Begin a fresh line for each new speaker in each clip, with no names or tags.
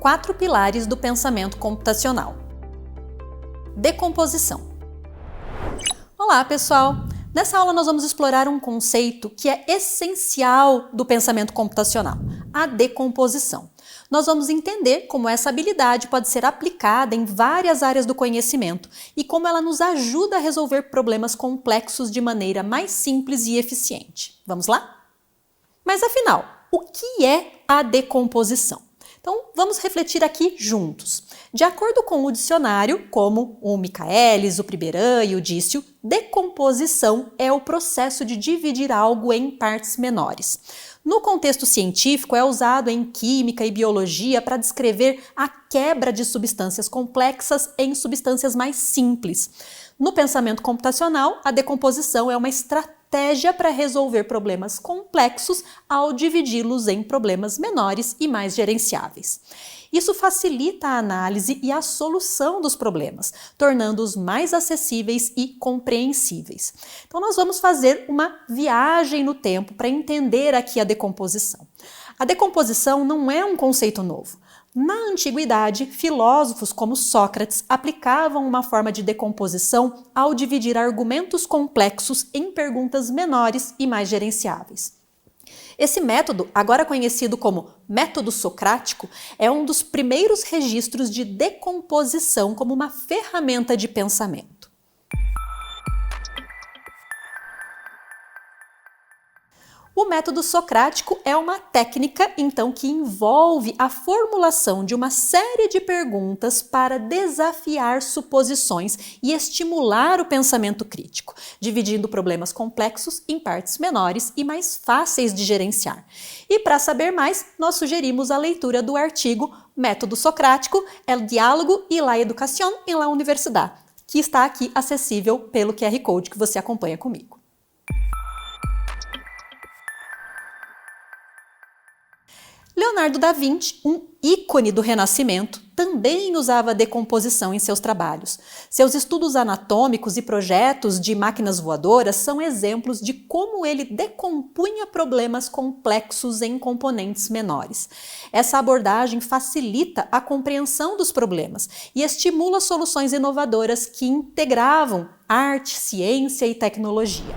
4 pilares do pensamento computacional. Decomposição. Olá, pessoal! Nessa aula nós vamos explorar um conceito que é essencial do pensamento computacional, a decomposição. Nós vamos entender como essa habilidade pode ser aplicada em várias áreas do conhecimento e como ela nos ajuda a resolver problemas complexos de maneira mais simples e eficiente. Vamos lá? Mas afinal, o que é a decomposição? Então, vamos refletir aqui juntos. De acordo com o dicionário, como o Michaelis, o Priberan e o Dício, decomposição é o processo de dividir algo em partes menores. No contexto científico, é usado em química e biologia para descrever a quebra de substâncias complexas em substâncias mais simples. No pensamento computacional, a decomposição é uma estratégia para resolver problemas complexos ao dividi-los em problemas menores e mais gerenciáveis. Isso facilita a análise e a solução dos problemas, tornando-os mais acessíveis e compreensíveis. Então, nós vamos fazer uma viagem no tempo para entender aqui a decomposição. A decomposição não é um conceito novo. Na antiguidade, filósofos como Sócrates aplicavam uma forma de decomposição ao dividir argumentos complexos em perguntas menores e mais gerenciáveis. Esse método, agora conhecido como método socrático, é um dos primeiros registros de decomposição como uma ferramenta de pensamento. O método socrático é uma técnica, então, que envolve a formulação de uma série de perguntas para desafiar suposições e estimular o pensamento crítico, dividindo problemas complexos em partes menores e mais fáceis de gerenciar. E para saber mais, nós sugerimos a leitura do artigo Método Socrático, El Diálogo y la Educación en la Universidad, que está aqui acessível pelo QR Code que você acompanha comigo. Leonardo da Vinci, um ícone do Renascimento, também usava a decomposição em seus trabalhos. Seus estudos anatômicos e projetos de máquinas voadoras são exemplos de como ele decompunha problemas complexos em componentes menores. Essa abordagem facilita a compreensão dos problemas e estimula soluções inovadoras que integravam arte, ciência e tecnologia.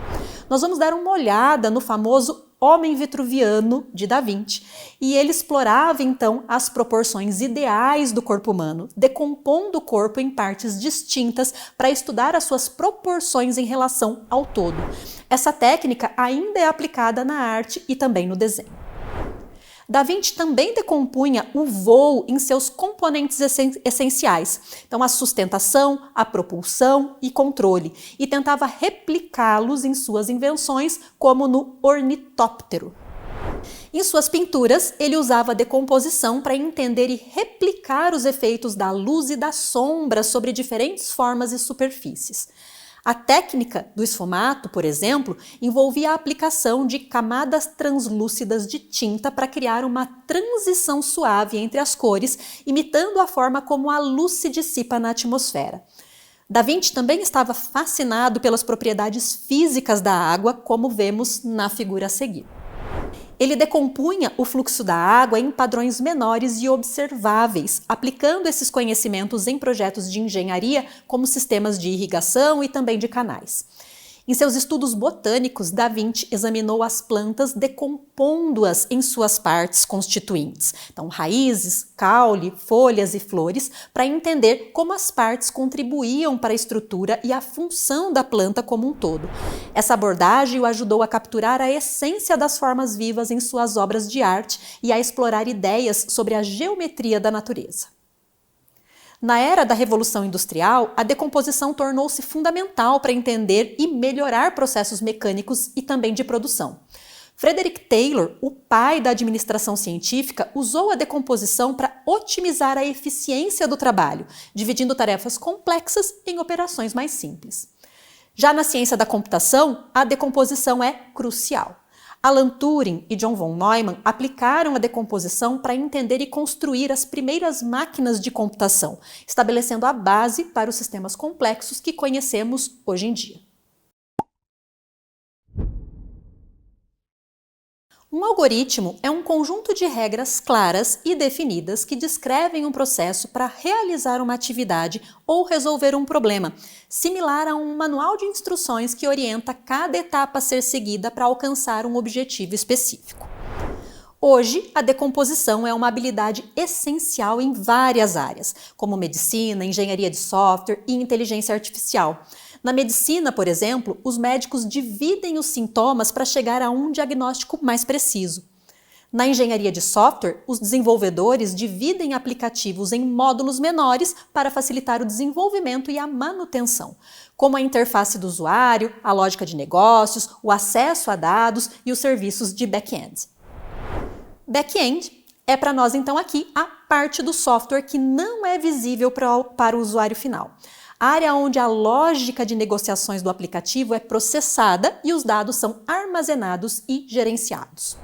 Nós vamos dar uma olhada no famoso Homem Vitruviano de Da Vinci, e ele explorava então as proporções ideais do corpo humano, decompondo o corpo em partes distintas para estudar as suas proporções em relação ao todo. Essa técnica ainda é aplicada na arte e também no desenho. Da Vinci também decompunha o voo em seus componentes essenciais, então a sustentação, a propulsão e controle, e tentava replicá-los em suas invenções, como no ornitóptero. Em suas pinturas, ele usava a decomposição para entender e replicar os efeitos da luz e da sombra sobre diferentes formas e superfícies. A técnica do esfumato, por exemplo, envolvia a aplicação de camadas translúcidas de tinta para criar uma transição suave entre as cores, imitando a forma como a luz se dissipa na atmosfera. Da Vinci também estava fascinado pelas propriedades físicas da água, como vemos na figura a seguir. Ele decompunha o fluxo da água em padrões menores e observáveis, aplicando esses conhecimentos em projetos de engenharia, como sistemas de irrigação e também de canais. Em seus estudos botânicos, Da Vinci examinou as plantas decompondo-as em suas partes constituintes, então raízes, caule, folhas e flores, para entender como as partes contribuíam para a estrutura e a função da planta como um todo. Essa abordagem o ajudou a capturar a essência das formas vivas em suas obras de arte e a explorar ideias sobre a geometria da natureza. Na era da Revolução Industrial, a decomposição tornou-se fundamental para entender e melhorar processos mecânicos e também de produção. Frederick Taylor, o pai da administração científica, usou a decomposição para otimizar a eficiência do trabalho, dividindo tarefas complexas em operações mais simples. Já na ciência da computação, a decomposição é crucial. Alan Turing e John von Neumann aplicaram a decomposição para entender e construir as primeiras máquinas de computação, estabelecendo a base para os sistemas complexos que conhecemos hoje em dia. Um algoritmo é um conjunto de regras claras e definidas que descrevem um processo para realizar uma atividade ou resolver um problema, similar a um manual de instruções que orienta cada etapa a ser seguida para alcançar um objetivo específico. Hoje, a decomposição é uma habilidade essencial em várias áreas, como medicina, engenharia de software e inteligência artificial. Na medicina, por exemplo, os médicos dividem os sintomas para chegar a um diagnóstico mais preciso. Na engenharia de software, os desenvolvedores dividem aplicativos em módulos menores para facilitar o desenvolvimento e a manutenção, como a interface do usuário, a lógica de negócios, o acesso a dados e os serviços de back-end. Back-end é para nós então aqui a parte do software que não é visível para o usuário final. A área onde a lógica de negociações do aplicativo é processada e os dados são armazenados e gerenciados.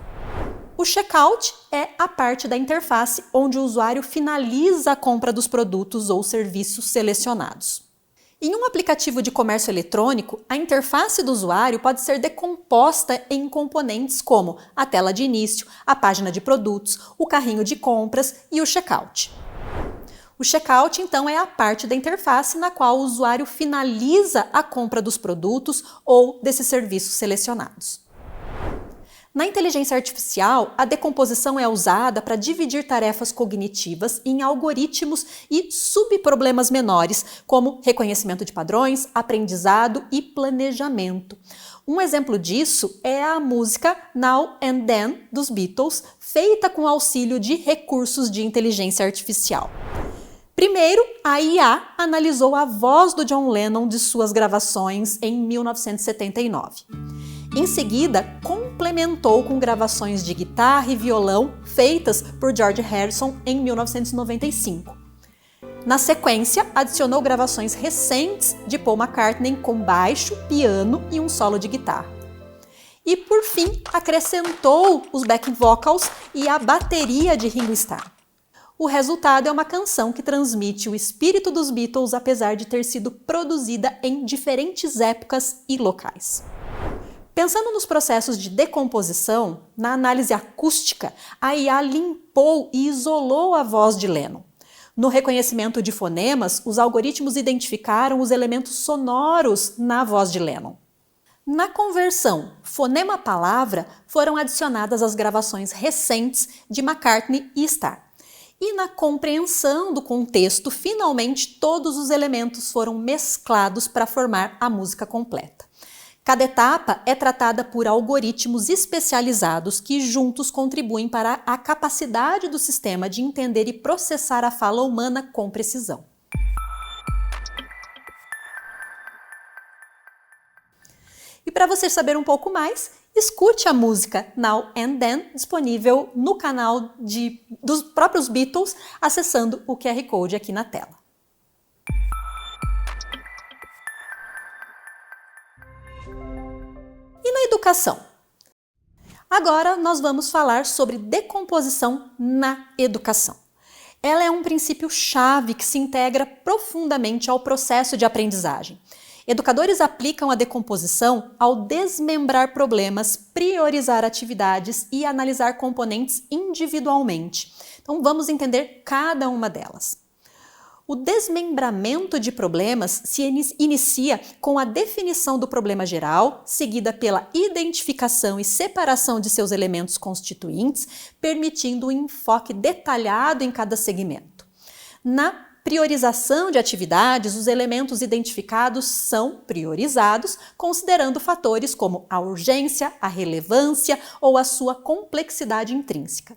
O checkout é a parte da interface onde o usuário finaliza a compra dos produtos ou serviços selecionados. Em um aplicativo de comércio eletrônico, a interface do usuário pode ser decomposta em componentes como a tela de início, a página de produtos, o carrinho de compras e o checkout. O checkout, então, é a parte da interface na qual o usuário finaliza a compra dos produtos ou desses serviços selecionados. Na inteligência artificial, a decomposição é usada para dividir tarefas cognitivas em algoritmos e subproblemas menores, como reconhecimento de padrões, aprendizado e planejamento. Um exemplo disso é a música Now and Then dos Beatles, feita com auxílio de recursos de inteligência artificial. Primeiro, a IA analisou a voz do John Lennon de suas gravações em 1979. Em seguida, complementou com gravações de guitarra e violão feitas por George Harrison em 1995. Na sequência, adicionou gravações recentes de Paul McCartney com baixo, piano e um solo de guitarra. E, por fim, acrescentou os backing vocals e a bateria de Ringo Starr. O resultado é uma canção que transmite o espírito dos Beatles, apesar de ter sido produzida em diferentes épocas e locais. Pensando nos processos de decomposição, na análise acústica, a IA limpou e isolou a voz de Lennon. No reconhecimento de fonemas, os algoritmos identificaram os elementos sonoros na voz de Lennon. Na conversão fonema-palavra, foram adicionadas as gravações recentes de McCartney e Starr. E na compreensão do contexto, finalmente todos os elementos foram mesclados para formar a música completa. Cada etapa é tratada por algoritmos especializados que juntos contribuem para a capacidade do sistema de entender e processar a fala humana com precisão. E para você saber um pouco mais, escute a música Now and Then, disponível no canal dos próprios Beatles, acessando o QR Code aqui na tela. E na educação? Agora nós vamos falar sobre decomposição na educação. Ela é um princípio-chave que se integra profundamente ao processo de aprendizagem. Educadores aplicam a decomposição ao desmembrar problemas, priorizar atividades e analisar componentes individualmente. Então vamos entender cada uma delas. O desmembramento de problemas se inicia com a definição do problema geral, seguida pela identificação e separação de seus elementos constituintes, permitindo um enfoque detalhado em cada segmento. Na priorização de atividades, os elementos identificados são priorizados, considerando fatores como a urgência, a relevância ou a sua complexidade intrínseca.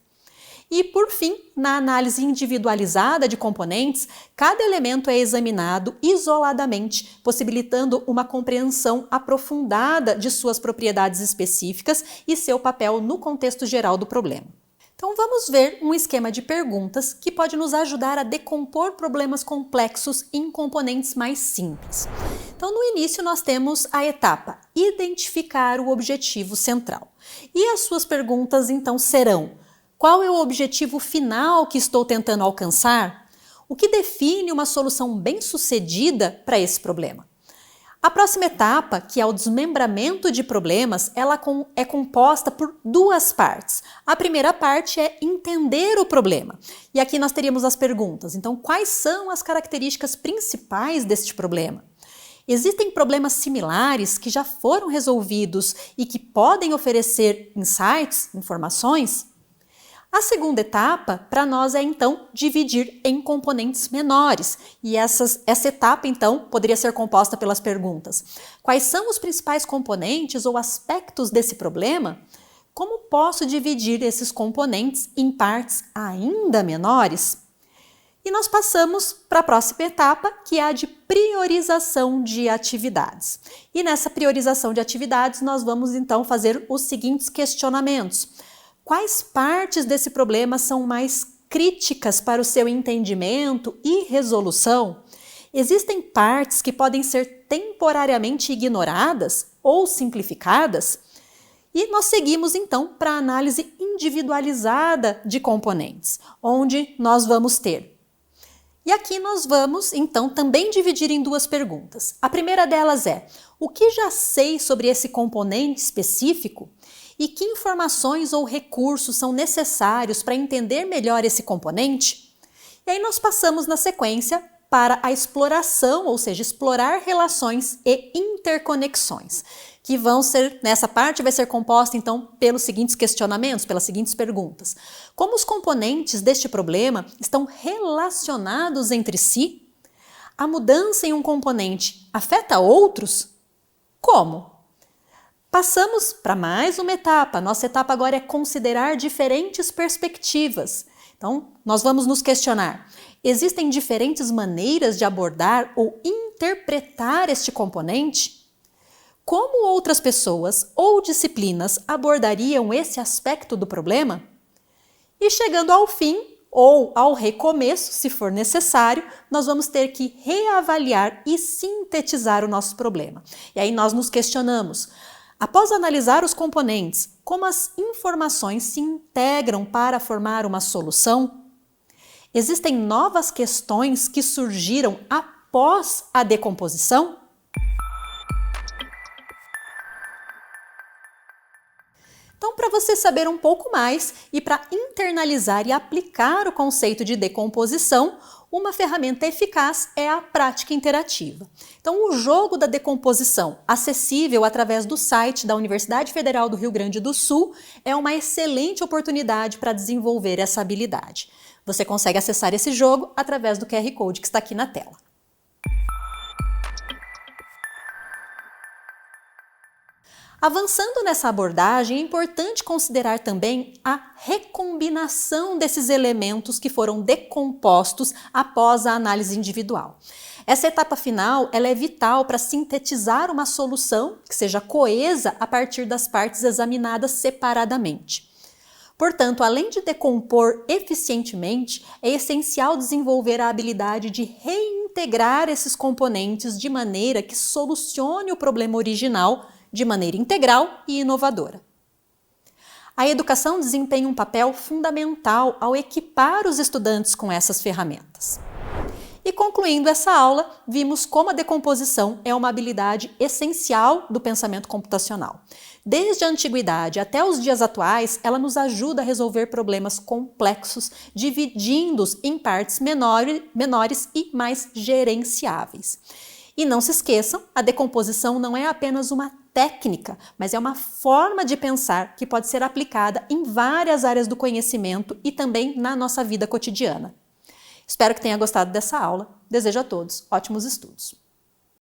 E, por fim, na análise individualizada de componentes, cada elemento é examinado isoladamente, possibilitando uma compreensão aprofundada de suas propriedades específicas e seu papel no contexto geral do problema. Então vamos ver um esquema de perguntas que pode nos ajudar a decompor problemas complexos em componentes mais simples. Então no início nós temos a etapa identificar o objetivo central. E as suas perguntas então serão: qual é o objetivo final que estou tentando alcançar? O que define uma solução bem-sucedida para esse problema? A próxima etapa, que é o desmembramento de problemas, ela é composta por duas partes. A primeira parte é entender o problema. E aqui nós teríamos as perguntas. Então, quais são as características principais deste problema? Existem problemas similares que já foram resolvidos e que podem oferecer insights, informações? A segunda etapa, para nós, é então dividir em componentes menores. E essa etapa, então, poderia ser composta pelas perguntas: quais são os principais componentes ou aspectos desse problema? Como posso dividir esses componentes em partes ainda menores? E nós passamos para a próxima etapa, que é a de priorização de atividades. E nessa priorização de atividades, nós vamos então fazer os seguintes questionamentos. Quais partes desse problema são mais críticas para o seu entendimento e resolução? Existem partes que podem ser temporariamente ignoradas ou simplificadas? E nós seguimos então para a análise individualizada de componentes, onde nós vamos ter. E aqui nós vamos então também dividir em duas perguntas. A primeira delas é: o que já sei sobre esse componente específico? E que informações ou recursos são necessários para entender melhor esse componente? E aí nós passamos na sequência para a exploração, ou seja, explorar relações e interconexões, que vão ser, nessa parte vai ser composta então pelos seguintes questionamentos, pelas seguintes perguntas. Como os componentes deste problema estão relacionados entre si? A mudança em um componente afeta outros? Como? Passamos para mais uma etapa. Nossa etapa agora é considerar diferentes perspectivas. Então, nós vamos nos questionar: existem diferentes maneiras de abordar ou interpretar este componente? Como outras pessoas ou disciplinas abordariam esse aspecto do problema? E chegando ao fim, ou ao recomeço, se for necessário, nós vamos ter que reavaliar e sintetizar o nosso problema. E aí nós nos questionamos: após analisar os componentes, como as informações se integram para formar uma solução? Existem novas questões que surgiram após a decomposição? Então, para você saber um pouco mais e para internalizar e aplicar o conceito de decomposição, uma ferramenta eficaz é a prática interativa. Então, o jogo da decomposição, acessível através do site da Universidade Federal do Rio Grande do Sul, é uma excelente oportunidade para desenvolver essa habilidade. Você consegue acessar esse jogo através do QR Code que está aqui na tela. Avançando nessa abordagem, é importante considerar também a recombinação desses elementos que foram decompostos após a análise individual. Essa etapa final ela é vital para sintetizar uma solução que seja coesa a partir das partes examinadas separadamente. Portanto, além de decompor eficientemente, é essencial desenvolver a habilidade de reintegrar esses componentes de maneira que solucione o problema original de maneira integral e inovadora. A educação desempenha um papel fundamental ao equipar os estudantes com essas ferramentas. E concluindo essa aula, vimos como a decomposição é uma habilidade essencial do pensamento computacional. Desde a antiguidade até os dias atuais, ela nos ajuda a resolver problemas complexos, dividindo-os em partes menores e mais gerenciáveis. E não se esqueçam, a decomposição não é apenas uma técnica, mas é uma forma de pensar que pode ser aplicada em várias áreas do conhecimento e também na nossa vida cotidiana. Espero que tenha gostado dessa aula. Desejo a todos ótimos estudos.